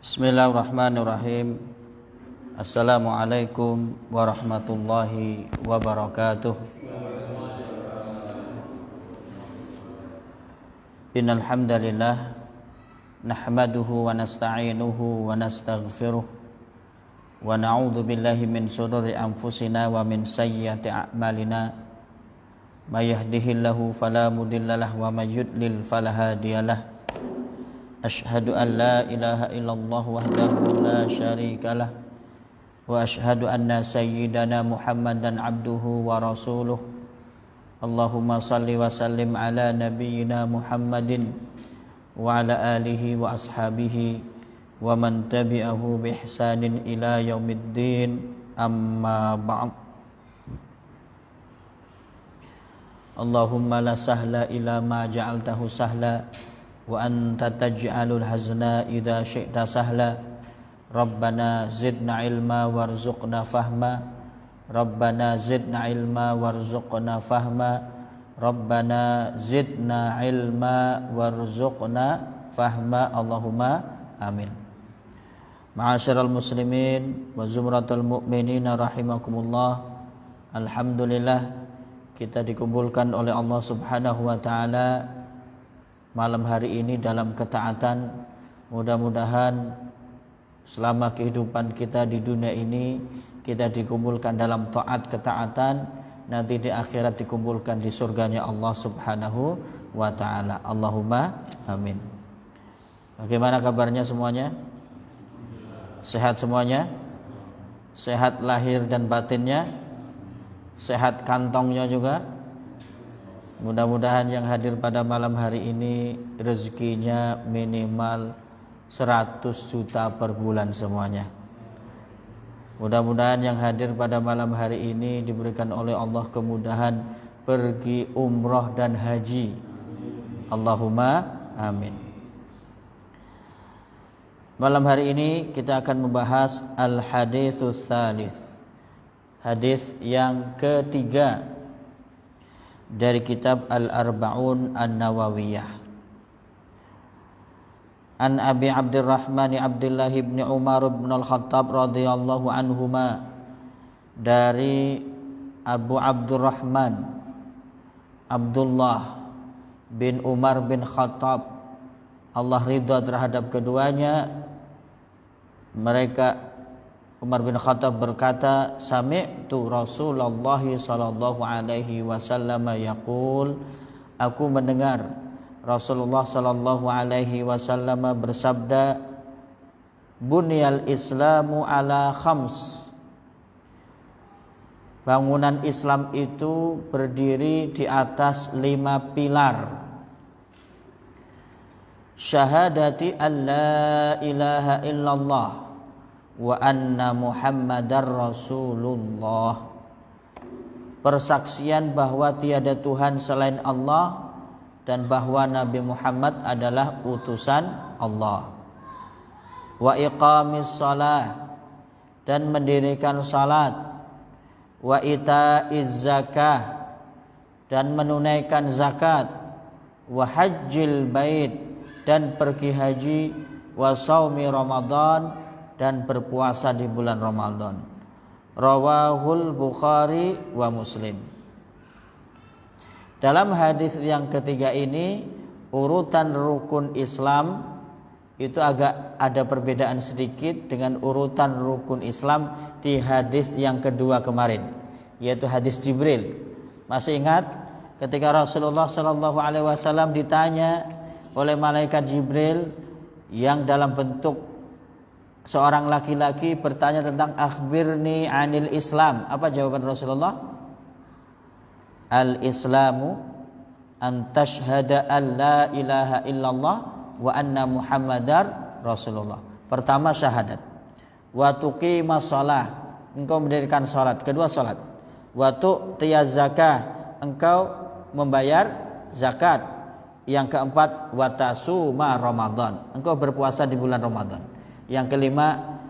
Bismillahirrahmanirrahim. Assalamualaikum warahmatullahi wabarakatuh. Innal hamdalillah nahmaduhu wa nasta'inuhu wa nastaghfiruh wa na'udzu billahi min shururi anfusina wa min sayyiati a'malina. May yahdihillahu fala mudhillalah wa may yudlil fala hadiyalah. Asyhadu an la ilaha illallah wahdahu la syarikalah wa asyhadu anna sayyidana Muhammadan abduhu wa rasuluh. Allahumma salli wa sallim ala nabiyyina Muhammadin wa ala alihi wa ashabihi wa man tabi'ahu bi ihsanin ila yaumiddin, amma ba'd. Allahumma la sahla ila ma ja'altahu sahla wa anta taj'alul hazna idza syi'ta sahla. Rabbana zidna ilma warzuqna fahma. Rabbana zidna ilma warzuqna fahma. Rabbana zidna ilma warzuqna fahma. Allahumma amin. Ma'asyiral muslimin wa zumratul mu'minina rahimakumullah. Alhamdulillah, kita dikumpulkan oleh Allah Subhanahu wa taala malam hari ini dalam ketaatan. Mudah-mudahan selama kehidupan kita di dunia ini kita dikumpulkan dalam taat ketaatan, nanti di akhirat dikumpulkan di surganya Allah Subhanahu wa taala. Allahumma amin. Bagaimana kabarnya semuanya? Sehat semuanya? Sehat lahir dan batinnya? Sehat kantongnya juga? Mudah-mudahan yang hadir pada malam hari ini rezekinya minimal 100 juta per bulan semuanya. Mudah-mudahan yang hadir pada malam hari ini diberikan oleh Allah kemudahan pergi umroh dan haji. Allahumma amin. Malam hari ini kita akan membahas al-haditsus tsalits, hadis yang ketiga dari kitab Al-Arba'un An-Nawawiyah. An Abi Abdurrahman Abdullah bin Umar bin Al-Khattab radhiyallahu anhuma, dari Abu Abdurrahman Abdullah bin Umar bin Khattab, Allah ridha terhadap keduanya. Mereka, Umar bin Khattab berkata, sami'tu Rasulullah sallallahu alaihi wasallam yaqul, aku mendengar Rasulullah sallallahu alaihi wasallam bersabda, bunyal islamu ala khams, bangunan Islam itu berdiri di atas 5 pilar. Syahadati an la ilaha illallah wa anna Muhammadar Rasulullah, persaksian bahwa tiada Tuhan selain Allah dan bahwa Nabi Muhammad adalah utusan Allah. Wa iqamis shalah, dan mendirikan salat. Wa itaiz zakah, dan menunaikan zakat. Wa hajjil bait, dan pergi haji. Wa shaumi Ramadan, dan berpuasa di bulan Ramadan. Rawahul Bukhari wa Muslim. Dalam hadis yang ketiga ini, urutan rukun Islam itu agak ada perbedaan sedikit dengan urutan rukun Islam di hadis yang kedua kemarin, yaitu hadis Jibril. Masih ingat ketika Rasulullah sallallahu alaihi wasallam ditanya oleh malaikat Jibril yang dalam bentuk seorang laki-laki, bertanya tentang akhbirni anil Islam. Apa jawaban Rasulullah? Al-Islamu an tashhada an la ilaha illallah wa anna Muhammadar Rasulullah. Pertama syahadat. Wa tuqimas shalah, engkau mendirikan salat. Kedua salat. Wa tu'tiyaz zakah, engkau membayar zakat. Yang keempat, wa tasuma Ramadan, engkau berpuasa di bulan Ramadan. Yang kelima,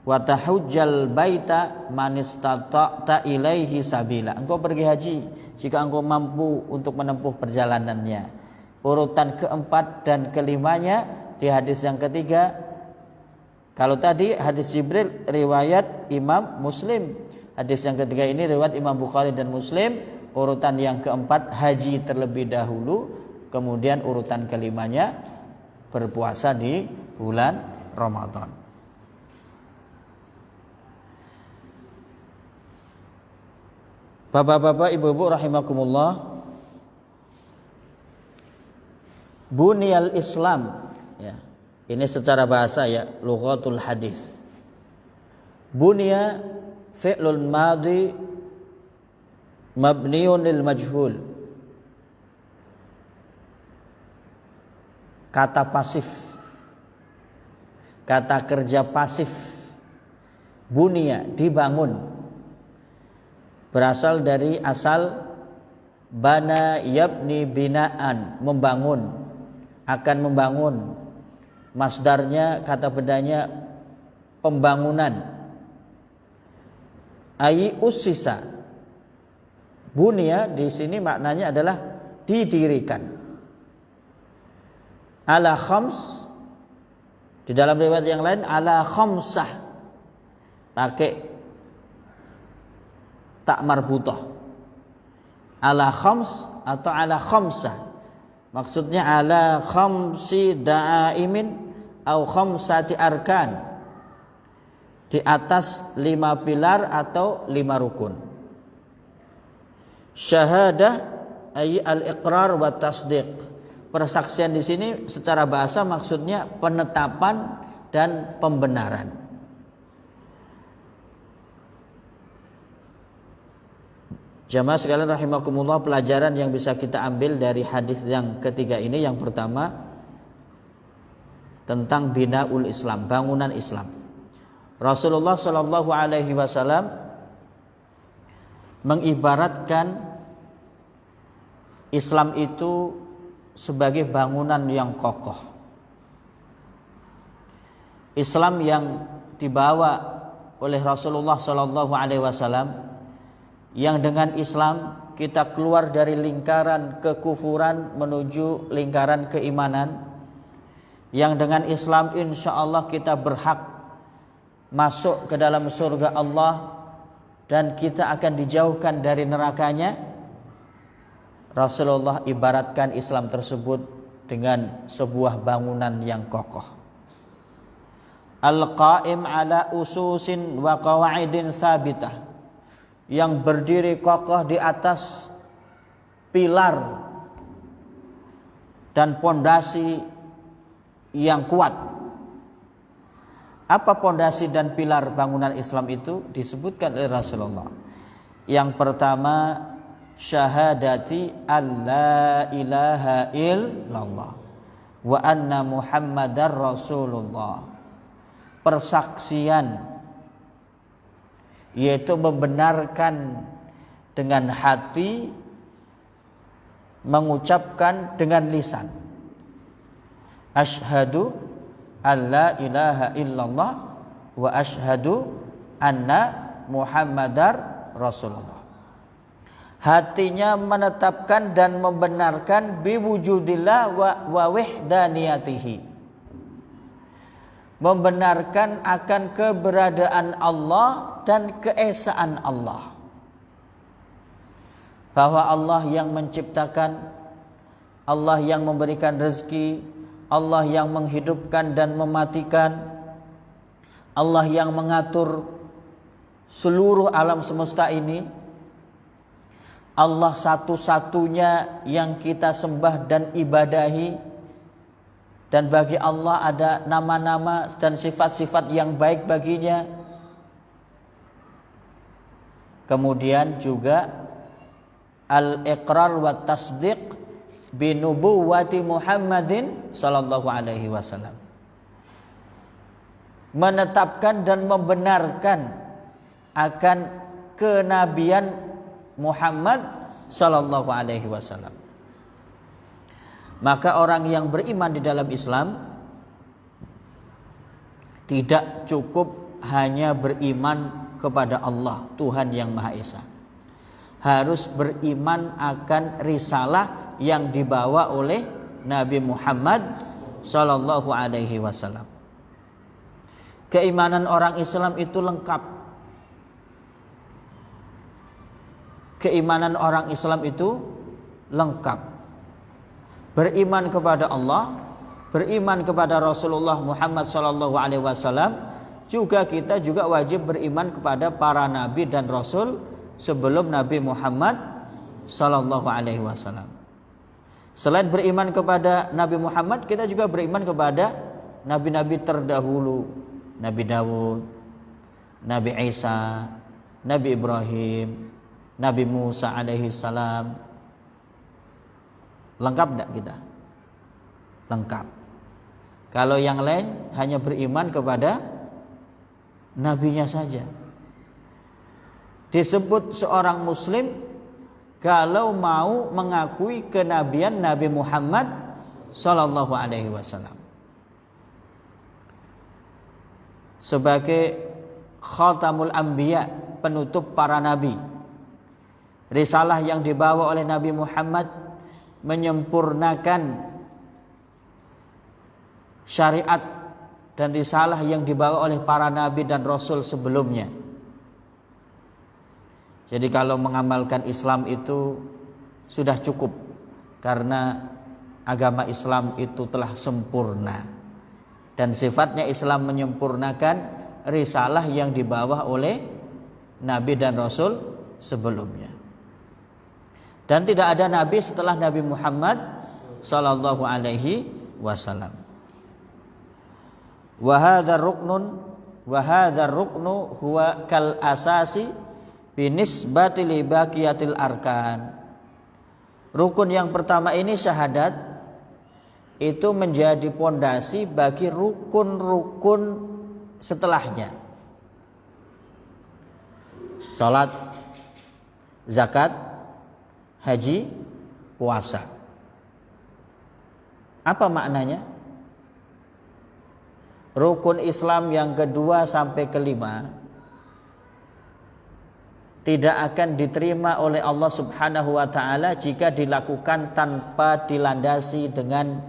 wa tahujjal baita man istata'ta ilaihi sabila, engkau pergi haji jika engkau mampu untuk menempuh perjalanannya. Urutan keempat dan kelimanya di hadis yang ketiga, Kalau tadi hadis Jibril riwayat Imam Muslim, hadis yang ketiga ini riwayat Imam Bukhari dan Muslim. Urutan yang keempat haji terlebih dahulu, kemudian urutan kelimanya berpuasa di bulan Ramadan. Bapak-bapak, ibu-ibu rahimakumullah, Bunyal Islam, ya. Ini secara bahasa ya, lughatul hadis. Bunya fi'lul madhi mabniun lil majhul. Kata pasif, kata kerja pasif. Bunya, dibangun, berasal dari asal bana yabni binaan, membangun, akan membangun. Masdarnya, kata bedanya pembangunan. Ai ussisa. Bunya di sini maknanya adalah didirikan. Ala khams, di dalam riwayat yang lain ala khamsah, pakai tak marbutah. Ala khams atau ala khamsah. Maksudnya ala khamsi da'imin au khamsati arkan, di atas 5 pilar atau 5 rukun. Syahadah ay al-iqrar wa tasdiq. Persaksian di sini secara bahasa maksudnya penetapan dan pembenaran. Jamaah sekalian rahimakumullah, pelajaran yang bisa kita ambil dari hadis yang ketiga ini, yang pertama tentang binaul Islam, bangunan Islam. Rasulullah Shallallahu Alaihi Wasallam mengibaratkan Islam itu sebagai bangunan yang kokoh. Islam yang dibawa oleh Rasulullah Shallallahu Alaihi Wasallam, yang dengan Islam kita keluar dari lingkaran kekufuran menuju lingkaran keimanan, yang dengan Islam insya Allah kita berhak masuk ke dalam surga Allah dan kita akan dijauhkan dari nerakanya. Rasulullah ibaratkan Islam tersebut dengan sebuah bangunan yang kokoh. Al-qa'im ala ususin wa qawaidin thabitah, yang berdiri kokoh di atas pilar dan pondasi yang kuat. Apa pondasi dan pilar bangunan Islam itu? Disebutkan oleh Rasulullah. Yang pertama, syahadati alla ilaha illallah wa anna muhammadar rasulullah. Persaksian, yaitu membenarkan dengan hati, mengucapkan dengan lisan. Asyhadu alla ilaha illallah wa asyhadu anna muhammadar rasulullah. Hatinya menetapkan dan membenarkan biwujudillah wa wahdaniyatihi, membenarkan akan keberadaan Allah dan keesaan Allah, bahwa Allah yang menciptakan, Allah yang memberikan rezeki, Allah yang menghidupkan dan mematikan, Allah yang mengatur seluruh alam semesta ini, Allah satu-satunya yang kita sembah dan ibadahi, dan bagi Allah ada nama-nama dan sifat-sifat yang baik baginya. Kemudian juga al-iqrar wa tasdiq bi nubuwwati Muhammadin sallallahu alaihi wasallam, menetapkan dan membenarkan akan kenabian Muhammad sallallahu alaihi wasallam. Maka orang yang beriman di dalam Islam tidak cukup hanya beriman kepada Allah, Tuhan yang Maha Esa. Harus beriman akan risalah yang dibawa oleh Nabi Muhammad sallallahu alaihi wasallam. Keimanan orang Islam itu lengkap. Keimanan orang Islam itu lengkap. Beriman kepada Allah, beriman kepada Rasulullah Muhammad SAW, juga kita juga wajib beriman kepada para nabi dan rasul sebelum Nabi Muhammad SAW. Selain beriman kepada Nabi Muhammad, kita juga beriman kepada nabi-nabi terdahulu. Nabi Dawud, Nabi Isa, Nabi Ibrahim, Nabi Musa alaihi salam. Lengkap enggak kita? Lengkap. Kalau yang lain hanya beriman kepada nabinya saja. Disebut seorang muslim kalau mau mengakui kenabian Nabi Muhammad sallallahu alaihi wasallam sebagai khatamul anbiya, penutup para nabi. Risalah yang dibawa oleh Nabi Muhammad menyempurnakan syariat dan risalah yang dibawa oleh para nabi dan rasul sebelumnya. Jadi kalau mengamalkan Islam itu sudah cukup, karena agama Islam itu telah sempurna. Dan sifatnya Islam menyempurnakan risalah yang dibawa oleh nabi dan rasul sebelumnya. Dan tidak ada nabi setelah Nabi Muhammad sallallahu alaihi wasallam. Wa hadzal ruknu huwa kal asasi binisbati li baqiyatil arkan. Rukun yang pertama ini syahadat, itu menjadi pondasi bagi rukun-rukun setelahnya. Salat, zakat, haji, puasa. Apa maknanya? Rukun Islam yang kedua sampai kelima tidak akan diterima oleh Allah Subhanahu wa taala jika dilakukan tanpa dilandasi dengan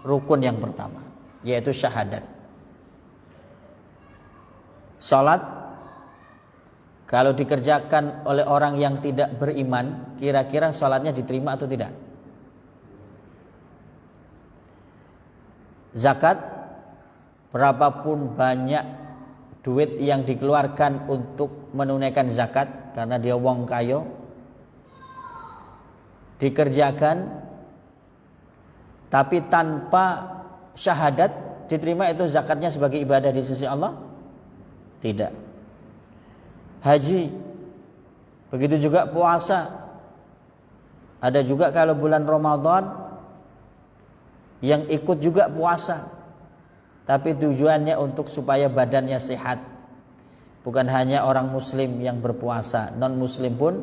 rukun yang pertama, yaitu syahadat. Salat kalau dikerjakan oleh orang yang tidak beriman, kira-kira salatnya diterima atau tidak? Zakat, berapapun banyak duit yang dikeluarkan untuk menunaikan zakat karena dia wong kayo, dikerjakan tapi tanpa syahadat, diterima itu zakatnya sebagai ibadah di sisi Allah? Tidak. Haji, begitu juga puasa. Ada juga kalau bulan Ramadan yang ikut juga puasa, tapi tujuannya untuk supaya badannya sehat. Bukan hanya orang muslim yang berpuasa, non muslim pun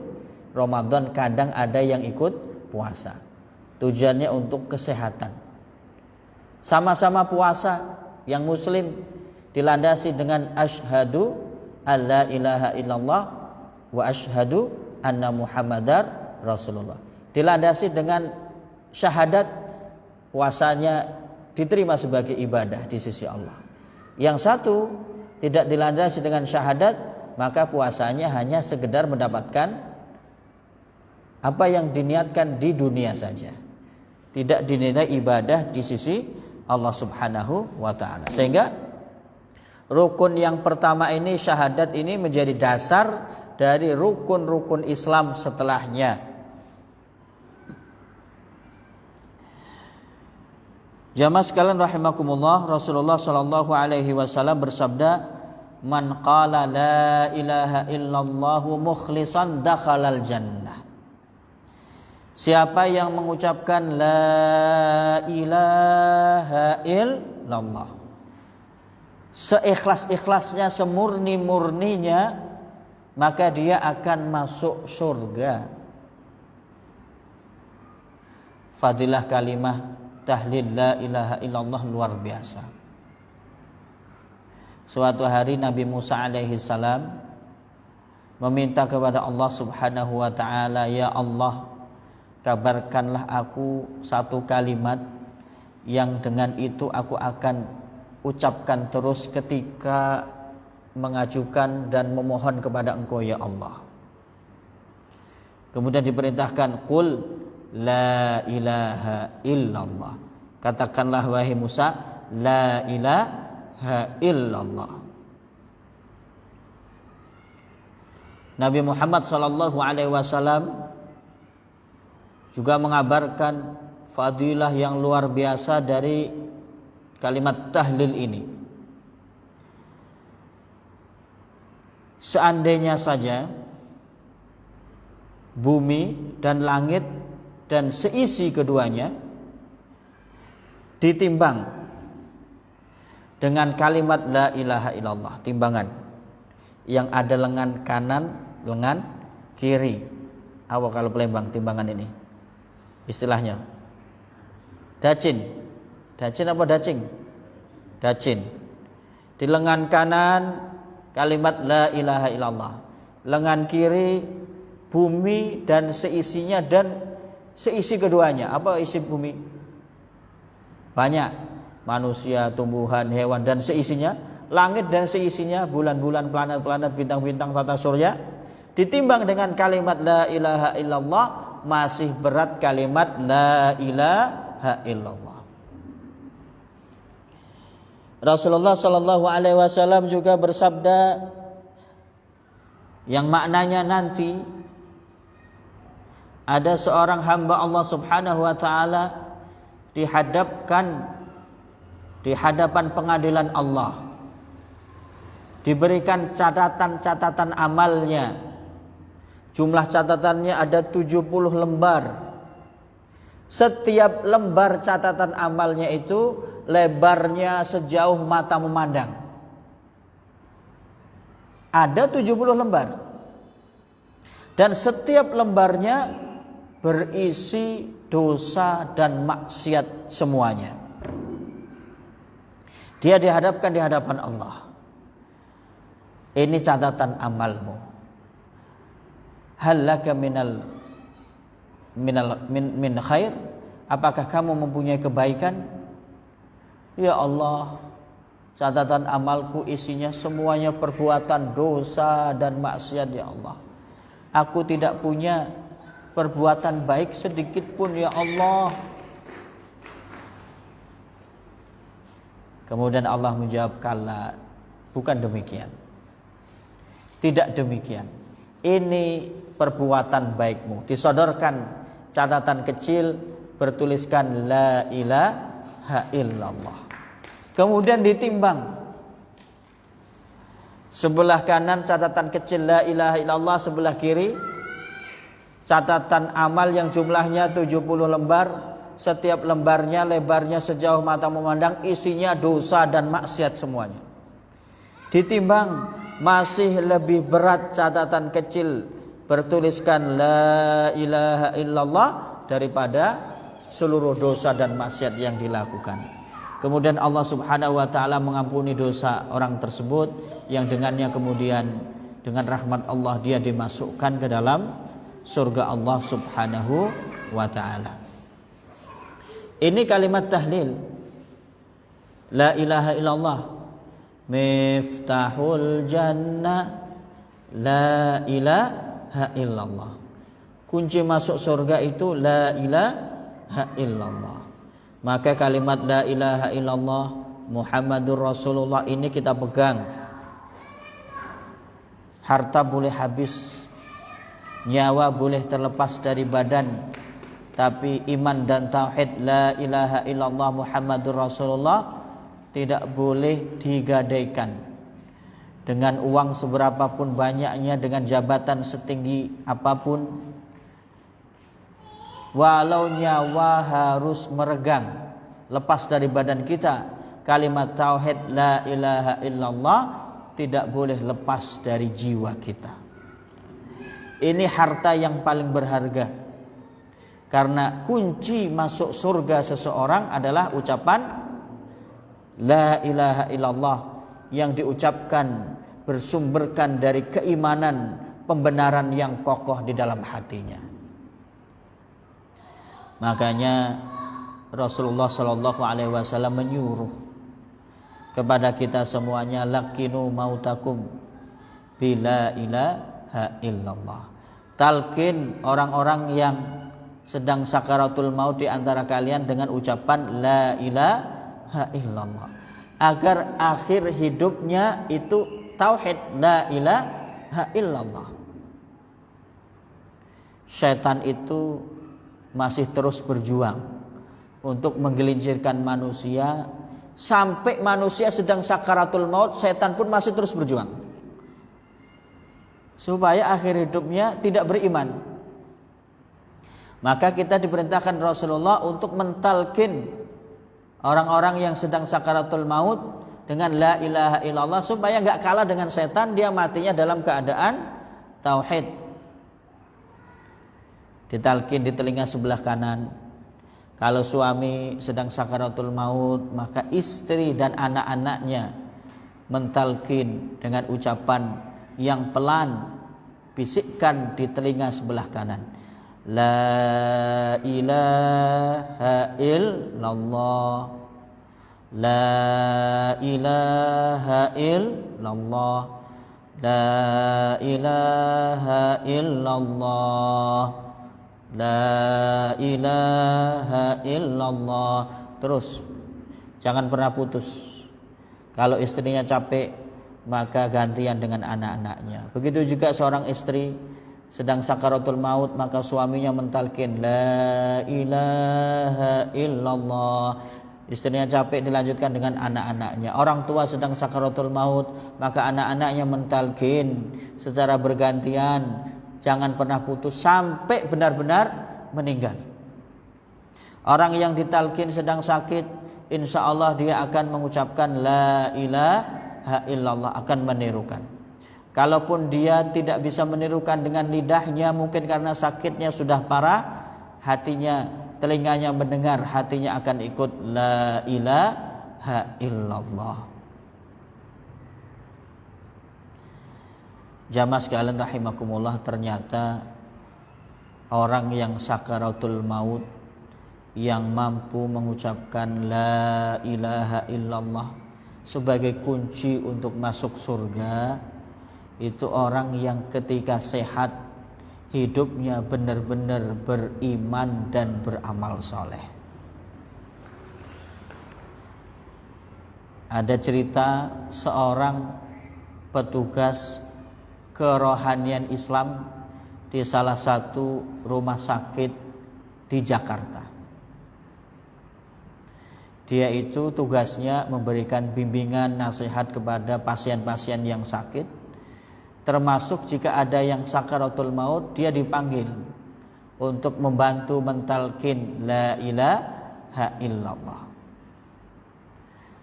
Ramadan kadang ada yang ikut puasa. Tujuannya untuk kesehatan. Sama-sama puasa, yang muslim dilandasi dengan asyhadu alla ilaha illallah wa asyhadu anna muhammadar rasulullah. Dilandasi dengan syahadat, puasanya diterima sebagai ibadah di sisi Allah. Yang satu tidak dilandasi dengan syahadat, maka puasanya hanya sekedar mendapatkan apa yang diniatkan di dunia saja, tidak dinilai ibadah di sisi Allah Subhanahu wa taala. Sehingga rukun yang pertama ini, syahadat ini, menjadi dasar dari rukun-rukun Islam setelahnya. Jamaah sekalian rahimakumullah, Rasulullah sallallahu alaihi wasallam bersabda, "Man qala la ilaha illallah mukhlishan dakhalal jannah." Siapa yang mengucapkan la ilaha illallah seikhlas-ikhlasnya, semurni-murninya, maka dia akan masuk surga. Fadilah kalimah tahlil la ilaha illallah luar biasa. Suatu hari Nabi Musa alaihi salam meminta kepada Allah Subhanahu wa taala, "Ya Allah, kabarkanlah aku satu kalimat yang dengan itu aku akan ucapkan terus ketika mengajukan dan memohon kepada Engkau ya Allah. Kemudian diperintahkan qul la ilaha illallah. Katakanlah wahai Musa, la ilaha illallah. Nabi Muhammad sallallahu alaihi wasallam juga mengabarkan fadilah yang luar biasa dari kalimat tahlil ini. Seandainya saja bumi dan langit dan seisi keduanya ditimbang dengan kalimat la ilaha illallah, timbangan yang ada lengan kanan, lengan kiri. Apa kalau Palembang timbangan ini? Istilahnya dacin. Dacin apa dacing? Dacin. Di lengan kanan kalimat la ilaha illallah. Lengan kiri bumi dan seisinya dan seisi keduanya. Apa isi bumi? Banyak. Manusia, tumbuhan, hewan dan seisinya. Langit dan seisinya, bulan-bulan, planet-planet, bintang-bintang, tata surya. Ditimbang dengan kalimat la ilaha illallah, masih berat kalimat la ilaha illallah. Rasulullah sallallahu alaihi wasallam juga bersabda yang maknanya nanti ada seorang hamba Allah Subhanahu wa taala dihadapkan di hadapan pengadilan Allah, diberikan catatan-catatan amalnya. Jumlah catatannya ada 70 lembar. Setiap lembar catatan amalnya itu lebarnya sejauh mata memandang. Ada 70 lembar. Dan setiap lembarnya berisi dosa dan maksiat semuanya. Dia dihadapkan di hadapan Allah. Ini catatan amalmu. Hal laka min khair? Apakah kamu mempunyai kebaikan? Ya Allah, catatan amalku isinya semuanya perbuatan dosa dan maksiat ya Allah. Aku tidak punya perbuatan baik sedikit pun ya Allah. Kemudian Allah menjawab, kala, bukan demikian. Tidak demikian. Ini perbuatan baikmu. Disodorkan catatan kecil bertuliskan la ilaha illallah. Kemudian ditimbang. Sebelah kanan catatan kecil la ilaha illallah, sebelah kiri catatan amal yang jumlahnya 70 lembar. Setiap lembarnya lebarnya sejauh mata memandang, isinya dosa dan maksiat semuanya. Ditimbang, masih lebih berat catatan kecil bertuliskan la ilaha illallah daripada seluruh dosa dan maksiat yang dilakukan. Kemudian Allah Subhanahu wa taala mengampuni dosa orang tersebut, yang dengannya kemudian dengan rahmat Allah dia dimasukkan ke dalam surga Allah Subhanahu wa taala. Ini kalimat tahlil la ilaha illallah, miftahul jannah, la ilaha illallah. Kunci masuk surga itu la ilaha illallah. Maka kalimat la ilaha illallah Muhammadur Rasulullah ini kita pegang. Harta boleh habis, nyawa boleh terlepas dari badan, tapi iman dan tauhid la ilaha illallah Muhammadur Rasulullah tidak boleh digadaikan. Dengan uang seberapapun banyaknya, dengan jabatan setinggi apapun, walau nyawa harus meregang lepas dari badan kita, kalimat tauhid la ilaha illallah tidak boleh lepas dari jiwa kita. Ini harta yang paling berharga. Karena kunci masuk surga seseorang adalah ucapan la ilaha illallah yang diucapkan bersumberkan dari keimanan, pembenaran yang kokoh di dalam hatinya. Makanya Rasulullah sallallahu alaihi wasallam menyuruh kepada kita semuanya, lakinu mautakum bila ilaha illallah. Talqin orang-orang yang sedang sakaratul maut di antara kalian dengan ucapan la ilaha illallah, agar akhir hidupnya itu tauhid la ilaha illallah. Syaitan itu masih terus berjuang untuk menggelincirkan manusia. Sampai manusia sedang sakaratul maut, setan pun masih terus berjuang supaya akhir hidupnya tidak beriman. Maka kita diperintahkan Rasulullah untuk mentalkin orang-orang yang sedang sakaratul maut dengan la ilaha illallah, supaya gak kalah dengan setan, dia matinya dalam keadaan tauhid. Ditalkin di telinga sebelah kanan. Kalau suami sedang sakaratul maut, maka istri dan anak-anaknya mentalkin dengan ucapan yang pelan, bisikkan di telinga sebelah kanan, la ilaha illallah, la ilaha illallah, la ilaha illallah, la ilaha illallah. Terus jangan pernah putus. Kalau istrinya capek, maka gantian dengan anak-anaknya. Begitu juga seorang istri sedang sakaratul maut, maka suaminya mentalkin la ilaha illallah. Istrinya capek, dilanjutkan dengan anak-anaknya. Orang tua sedang sakaratul maut, maka anak-anaknya mentalkin secara bergantian. Jangan pernah putus sampai benar-benar meninggal. Orang yang ditalkin sedang sakit, insya Allah dia akan mengucapkan la ilaha illallah, akan menirukan. Kalaupun dia tidak bisa menirukan dengan lidahnya, mungkin karena sakitnya sudah parah, hatinya, telinganya mendengar, hatinya akan ikut la ilaha illallah. Jamaah sekalian rahimakumullah, ternyata orang yang sakaratul maut yang mampu mengucapkan la ilaha illallah sebagai kunci untuk masuk surga, itu orang yang ketika sehat hidupnya benar-benar beriman dan beramal soleh. Ada cerita seorang petugas kerohanian Islam di salah satu rumah sakit di Jakarta. Dia itu tugasnya memberikan bimbingan nasihat kepada pasien-pasien yang sakit, termasuk jika ada yang sakaratul maut, dia dipanggil untuk membantu mentalkin la ilaha illallah.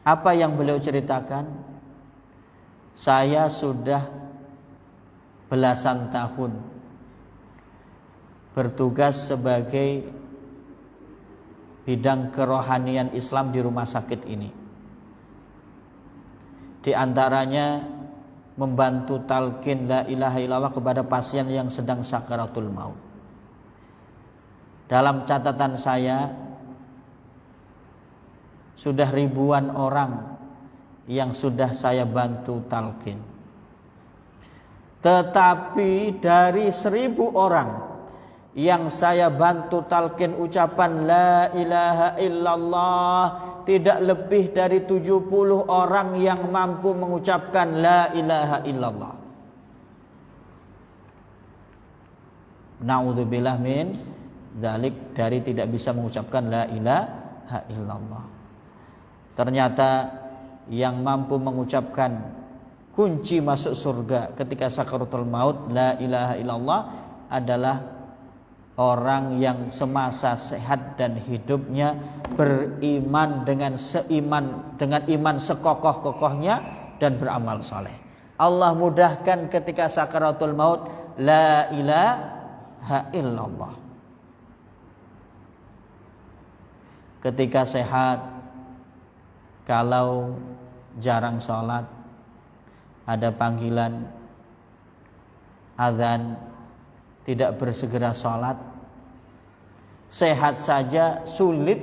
Apa yang beliau ceritakan? Saya sudah belasan tahun bertugas sebagai bidang kerohanian Islam di rumah sakit ini. Di antaranya membantu talqin la ilaha illallah kepada pasien yang sedang sakaratul maut. Dalam catatan saya, sudah ribuan orang yang sudah saya bantu talqin. Tetapi dari 1000 orang yang saya bantu talqin ucapan la ilaha illallah, tidak lebih dari 70 orang yang mampu mengucapkan la ilaha illallah. Na'udzubillah min dzalik, dari tidak bisa mengucapkan la ilaha illallah. Ternyata yang mampu mengucapkan kunci masuk surga ketika sakaratul maut la ilaha illallah adalah orang yang semasa sehat dan hidupnya beriman dengan iman sekokoh-kokohnya dan beramal saleh. Allah mudahkan ketika sakaratul maut la ilaha illallah. Ketika sehat, kalau jarang sholat, ada panggilan azan, tidak bersegera sholat, sehat saja sulit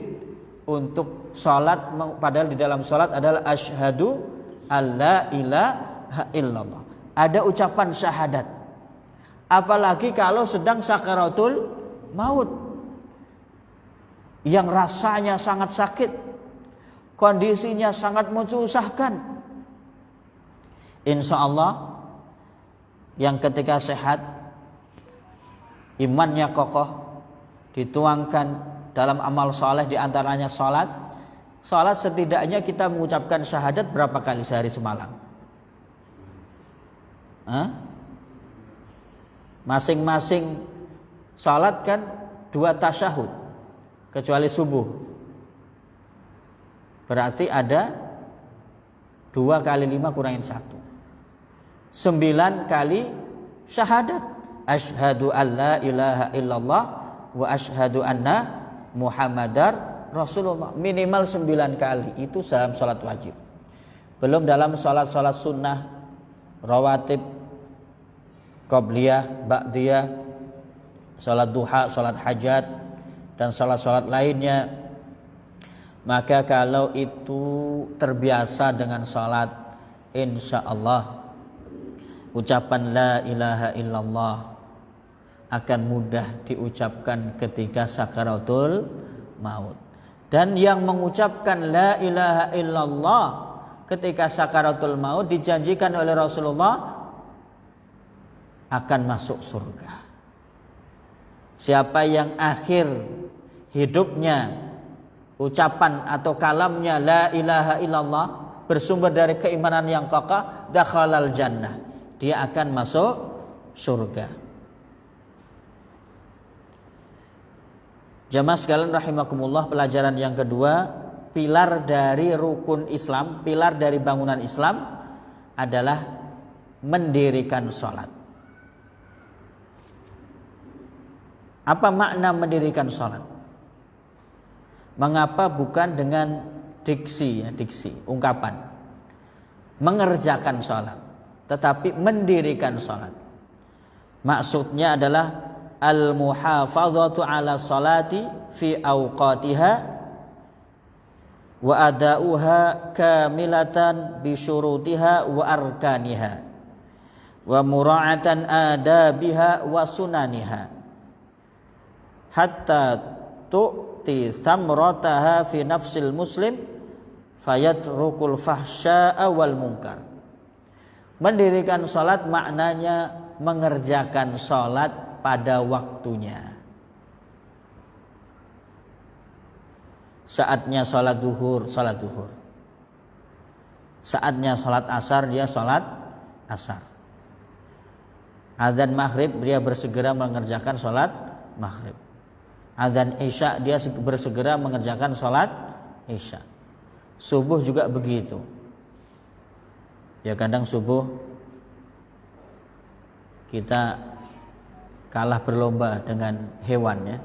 untuk sholat, padahal di dalam sholat adalah asyhadu alla ilaha illallah. Ada ucapan syahadat. Apalagi kalau sedang sakaratul maut, yang rasanya sangat sakit, kondisinya sangat menyusahkan. Insya Allah yang ketika sehat, imannya kokoh, dituangkan dalam amal soleh, diantaranya sholat. Sholat setidaknya kita mengucapkan syahadat berapa kali sehari semalam? Masing-masing sholat kan 2 tasyahud, kecuali subuh. Berarti ada 2 kali 5 kurangin 1, 9 kali syahadat. Asyhadu alla ilaha illallah wa asyhadu anna Muhammadar Rasulullah. Minimal 9 kali. Itu dalam sholat wajib. Belum dalam sholat-sholat sunnah, rawatib, qobliyah, ba'diyah, sholat duha, sholat hajat, dan sholat-sholat lainnya. Maka kalau itu terbiasa dengan sholat, insya Allah ucapan la ilaha illallah akan mudah diucapkan ketika sakaratul maut. Dan yang mengucapkan la ilaha illallah ketika sakaratul maut dijanjikan oleh Rasulullah akan masuk surga. Siapa yang akhir hidupnya ucapan atau kalamnya la ilaha illallah bersumber dari keimanan yang kokoh, dakhalal jannah, dia akan masuk surga. Jamaah sekalian rahimakumullah, pelajaran yang kedua, pilar dari rukun Islam, pilar dari bangunan Islam adalah mendirikan sholat. Apa makna mendirikan sholat? Mengapa bukan dengan diksi, ungkapan mengerjakan sholat, tetapi mendirikan sholat? Maksudnya adalah al-muhafadzatu ala salati fi awqatiha wa ada'uha kamilatan bi syurutiha wa arkaniha wa mura'atan adabiha wa sunaniha hatta tu'ti thamrataha fi nafsil muslim fayatrukul fahsya'a wal munkar. Mendirikan salat maknanya mengerjakan salat pada waktunya. Saatnya salat duhur, salat duhur. Saatnya salat asar, dia salat asar. Adzan maghrib, dia bersegera mengerjakan salat maghrib. Adzan isya, dia bersegera mengerjakan salat isya. Subuh juga begitu. Ya kadang subuh kita kalah berlomba dengan hewan ya.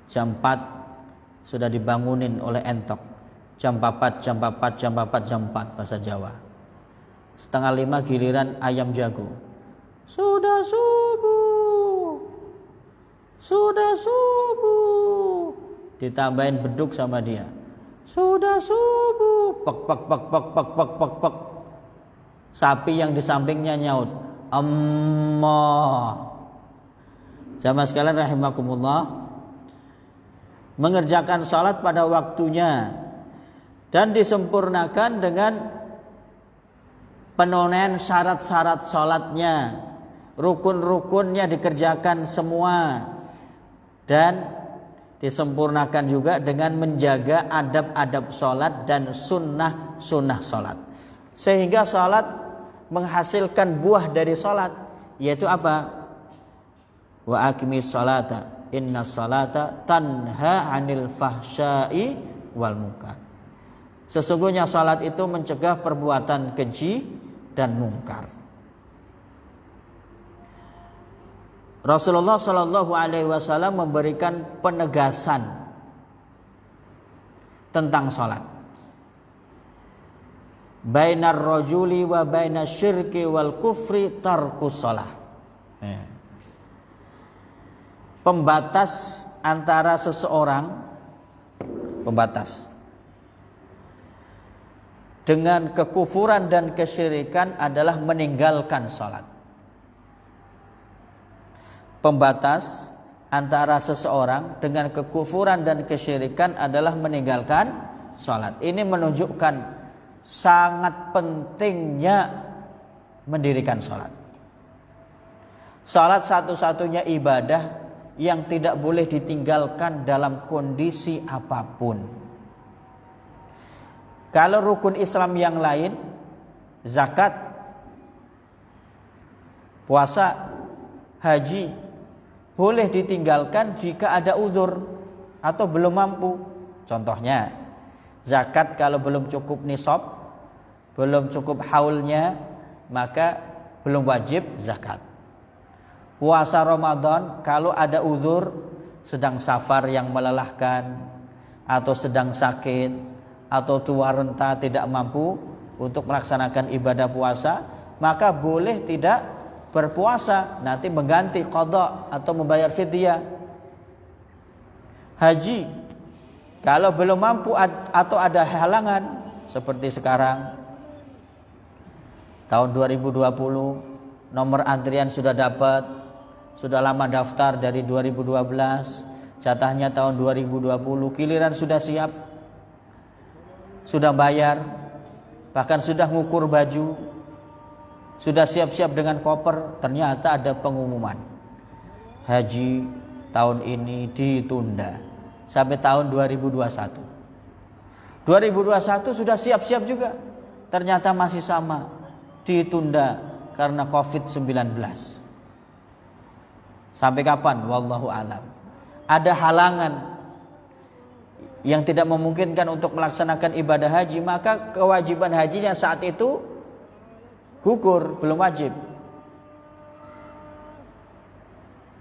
Jam 4 sudah dibangunin oleh entok. Jam 4 bahasa Jawa. 4:30 giliran ayam jago. Sudah subuh. Ditambahin beduk sama dia. Sudah subuh. Pek. Sapi yang di sampingnya nyaut, Allah. Jamaah sekalian rahimakumullah, mengerjakan salat pada waktunya dan disempurnakan dengan penunaian syarat-syarat salatnya, rukun-rukunnya dikerjakan semua, dan disempurnakan juga dengan menjaga adab-adab salat dan sunnah-sunnah salat, sehingga salat menghasilkan buah dari salat, yaitu apa? Wa aqimis salata innas salata tanha 'anil fahsya'i wal munkar. Sesungguhnya salat itu mencegah perbuatan keji dan mungkar. Rasulullah sallallahu alaihi wasallam memberikan penegasan tentang salat. Bainar rajuli wa bainasyirki wal kufri tarkus shalah. Pembatas antara seseorang pembatas. Dengan kekufuran dan kesyirikan adalah meninggalkan salat. Pembatas antara seseorang dengan kekufuran dan kesyirikan adalah meninggalkan salat. Ini menunjukkan sangat pentingnya mendirikan salat. Salat satu-satunya ibadah yang tidak boleh ditinggalkan dalam kondisi apapun. Kalau rukun Islam yang lain, zakat, puasa, haji, boleh ditinggalkan jika ada uzur atau belum mampu. Contohnya, zakat kalau belum cukup nisab, belum cukup haulnya, maka belum wajib zakat. Puasa Ramadan kalau ada uzur, sedang safar yang melelahkan, atau sedang sakit, atau tua renta tidak mampu untuk melaksanakan ibadah puasa, maka boleh tidak berpuasa, nanti mengganti qada atau membayar fidyah. Haji kalau belum mampu atau ada halangan seperti sekarang tahun 2020, nomor antrian sudah dapat, sudah lama daftar dari 2012, jatahnya tahun 2020, giliran sudah siap, sudah bayar, bahkan sudah ngukur baju, sudah siap-siap dengan koper, ternyata ada pengumuman haji tahun ini ditunda sampai tahun 2021. 2021 sudah siap-siap juga, ternyata masih sama, ditunda karena COVID-19. Sampai kapan? Wallahu alam. Ada halangan yang tidak memungkinkan untuk melaksanakan ibadah haji, maka kewajiban hajinya saat itu gugur, belum wajib.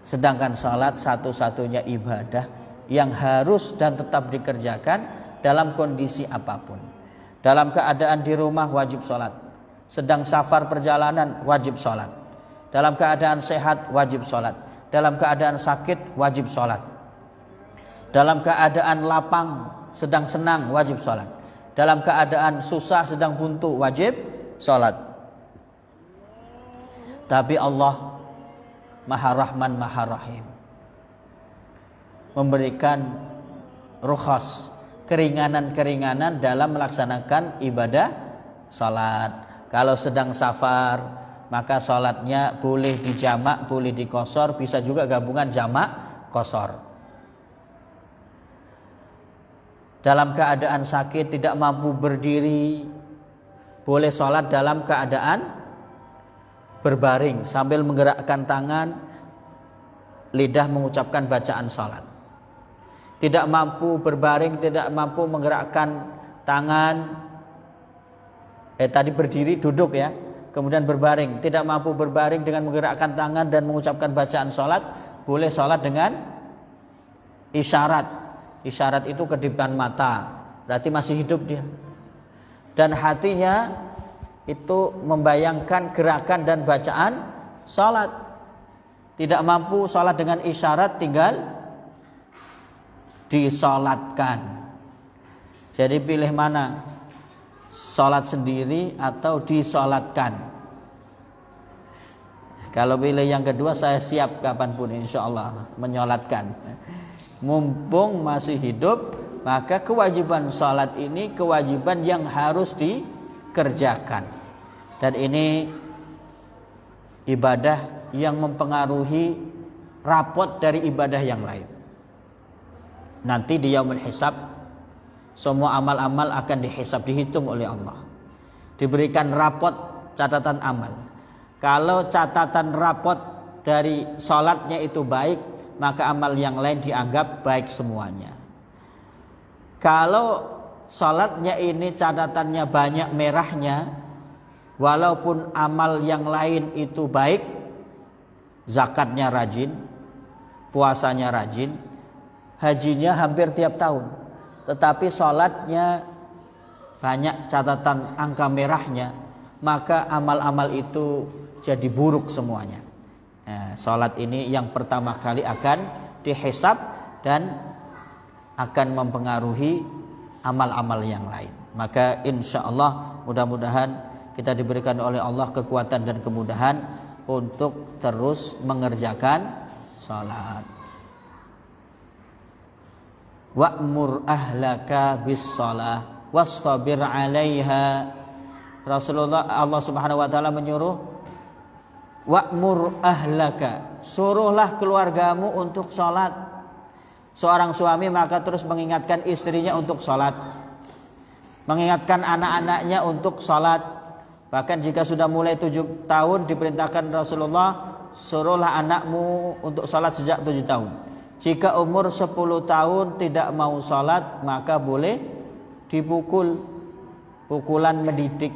Sedangkan salat satu-satunya ibadah yang harus dan tetap dikerjakan dalam kondisi apapun. Dalam keadaan di rumah wajib salat, sedang safar perjalanan wajib salat, dalam keadaan sehat wajib salat, dalam keadaan sakit wajib salat, dalam keadaan lapang sedang senang wajib salat, dalam keadaan susah sedang buntu wajib salat. Tapi Allah Maha Rahman Maha Rahim memberikan rukhas, keringanan-keringanan dalam melaksanakan ibadah salat. Kalau sedang safar, maka salatnya boleh dijamak, boleh dikosor, bisa juga gabungan jamak kosor. Dalam keadaan sakit tidak mampu berdiri, boleh sholat dalam keadaan berbaring sambil menggerakkan tangan, lidah mengucapkan bacaan sholat. Tidak mampu berbaring, tidak mampu menggerakkan tangan, tadi berdiri, duduk ya, kemudian berbaring, tidak mampu berbaring dengan menggerakkan tangan dan mengucapkan bacaan sholat, boleh sholat dengan isyarat. Isyarat itu kedipan mata, berarti masih hidup dia. Dan hatinya itu membayangkan gerakan dan bacaan salat. Tidak mampu salat dengan isyarat, tinggal disalatkan. Jadi pilih mana? Salat sendiri atau disalatkan? Kalau pilih yang kedua, saya siap kapanpun insya Allah menyolatkan. Mumpung masih hidup, maka kewajiban salat ini kewajiban yang harus dikerjakan. Dan ini ibadah yang mempengaruhi rapot dari ibadah yang lain. Nanti di yaumul hisab, semua amal-amal akan dihisab, dihitung oleh Allah. Diberikan rapot catatan amal. Kalau catatan rapot dari salatnya itu baik, maka amal yang lain dianggap baik semuanya. Kalau salatnya ini catatannya banyak merahnya, walaupun amal yang lain itu baik, zakatnya rajin, puasanya rajin, hajinya hampir tiap tahun, tetapi salatnya banyak catatan angka merahnya, maka amal-amal itu jadi buruk semuanya. Nah, salat ini yang pertama kali akan dihisab dan akan mempengaruhi amal-amal yang lain. Maka insya Allah mudah-mudahan kita diberikan oleh Allah kekuatan dan kemudahan untuk terus mengerjakan salat. Wa'mur ahlaka bis shalah wastabir 'alaiha. Rasulullah, Allah Subhanahu wa taala menyuruh wa'mur ahlaka, suruhlah keluargamu untuk salat. Seorang suami maka terus mengingatkan istrinya untuk salat, mengingatkan anak-anaknya untuk salat. Bahkan jika sudah mulai 7 tahun diperintahkan Rasulullah, suruhlah anakmu untuk salat sejak 7 tahun. Jika umur 10 tahun tidak mau salat, maka boleh dipukul, pukulan mendidik.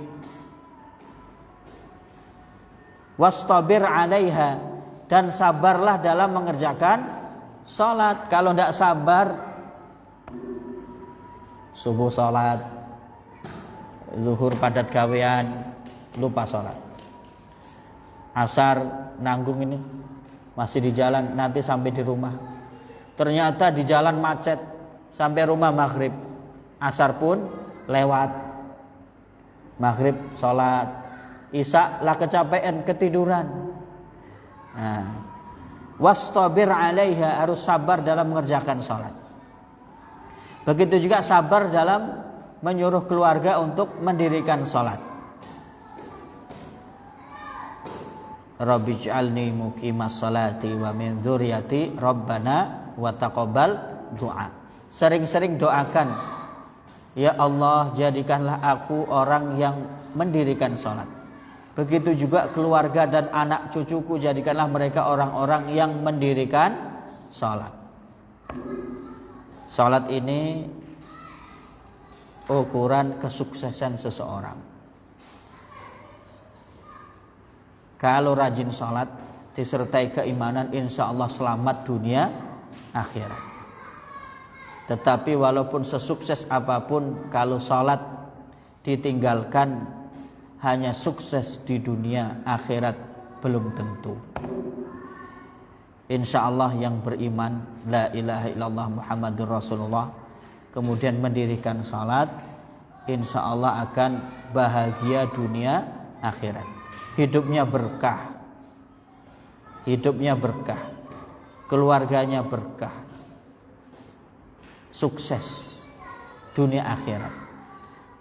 Wastabir 'alaiha, dan sabarlah dalam mengerjakan salat. Kalau tidak sabar, subuh salat, zuhur padat gawean, lupa salat. Asar nanggung ini masih di jalan, nanti sampai di rumah. Ternyata di jalan macet, sampai rumah maghrib. Asar pun lewat. Maghrib salat, isya lah kecapean, ketiduran. Nah, wastabir 'alaiha, harus sabar dalam mengerjakan salat. Begitu juga sabar dalam menyuruh keluarga untuk mendirikan salat. Rabbij'alni muqimas salati wa min dzurriyyati rabbana wa taqabbal du'a. Sering-sering doakan, ya Allah, jadikanlah aku orang yang mendirikan salat. Begitu juga keluarga dan anak cucuku, jadikanlah mereka orang-orang yang mendirikan salat. Salat ini ukuran kesuksesan seseorang. Kalau rajin salat disertai keimanan, insya Allah selamat dunia akhirat. Tetapi walaupun sesukses apapun, kalau salat ditinggalkan, hanya sukses di dunia, akhirat belum tentu. Insya Allah yang beriman la ilaha illallah Muhammadur Rasulullah, kemudian mendirikan salat, insya Allah akan bahagia dunia akhirat. Hidupnya berkah, hidupnya berkah, keluarganya berkah, sukses dunia akhirat.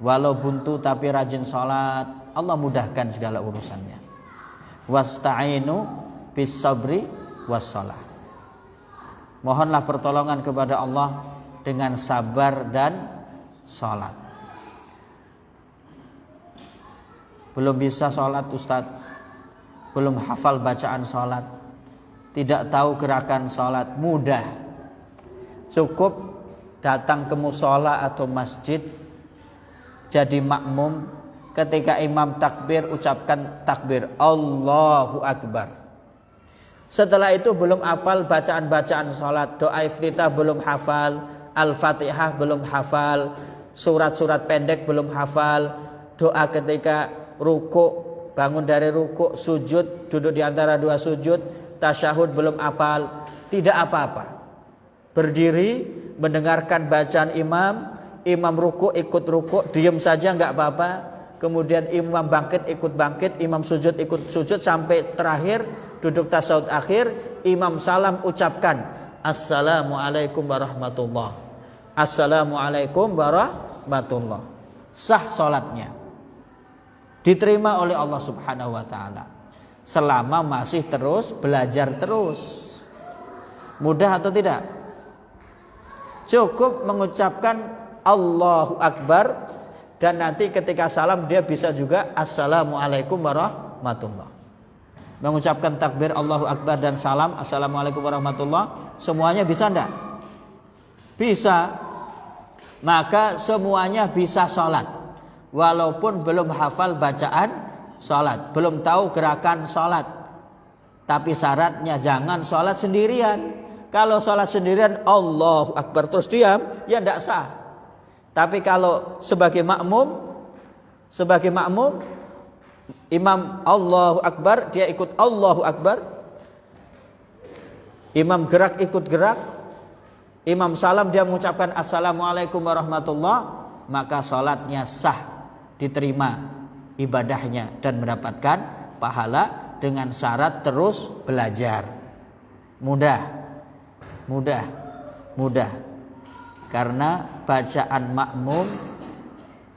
Walau buntu tapi rajin salat, Allah mudahkan segala urusannya. Wasta'inu bis sabri wassalah. Mohonlah pertolongan kepada Allah dengan sabar dan salat. Belum bisa sholat Ustadz, belum hafal bacaan sholat, tidak tahu gerakan sholat, mudah. Cukup datang ke musola atau masjid, jadi makmum. Ketika imam takbir, ucapkan takbir Allahu Akbar. Setelah itu belum hafal bacaan-bacaan sholat, doa iftitah belum hafal, Al-Fatihah belum hafal, surat-surat pendek belum hafal, doa ketika rukuk, bangun dari rukuk, sujud, duduk di antara dua sujud, tasyahud belum hafal, tidak apa-apa. Berdiri mendengarkan bacaan imam, imam rukuk ikut rukuk, diam saja enggak apa-apa. Kemudian imam bangkit ikut bangkit, imam sujud ikut sujud sampai terakhir duduk tasyahud akhir, imam salam ucapkan Assalamualaikum warahmatullah. Assalamualaikum warahmatullah. Sah salatnya. Diterima oleh Allah Subhanahu wa taala. Selama masih terus belajar terus. Mudah atau tidak? Cukup mengucapkan Allahu Akbar, dan nanti ketika salam dia bisa juga Assalamualaikum warahmatullah. Mengucapkan takbir Allahu Akbar dan salam Assalamualaikum warahmatullah, semuanya bisa enggak? Bisa. Maka semuanya bisa salat, walaupun belum hafal bacaan salat, belum tahu gerakan salat. Tapi syaratnya jangan salat sendirian. Kalau salat sendirian Allahu Akbar terus diam, ya tidak sah. Tapi kalau sebagai makmum, imam Allahu Akbar, dia ikut Allahu Akbar. Imam gerak ikut gerak. Imam salam dia mengucapkan assalamualaikum warahmatullah, maka salatnya sah, diterima ibadahnya dan mendapatkan pahala dengan syarat terus belajar. Mudah. Karena bacaan makmum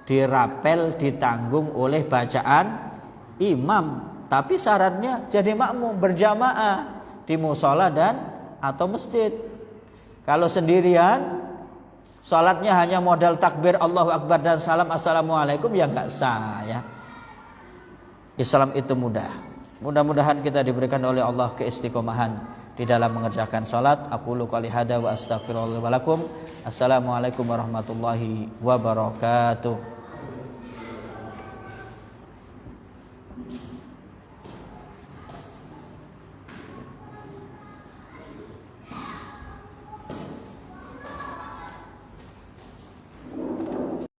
dirapel, ditanggung oleh bacaan imam. Tapi syaratnya jadi makmum berjamaah di mushola dan atau masjid. Kalau sendirian, salatnya hanya modal takbir Allahu Akbar dan salam assalamualaikum, ya nggak sah ya. Islam itu mudah. Mudah-mudahan kita diberikan oleh Allah keistiqomahan di dalam mengerjakan salat. Aqulu qouli hadza wa astaghfirullah wa lakum. Assalamualaikum warahmatullahi wabarakatuh.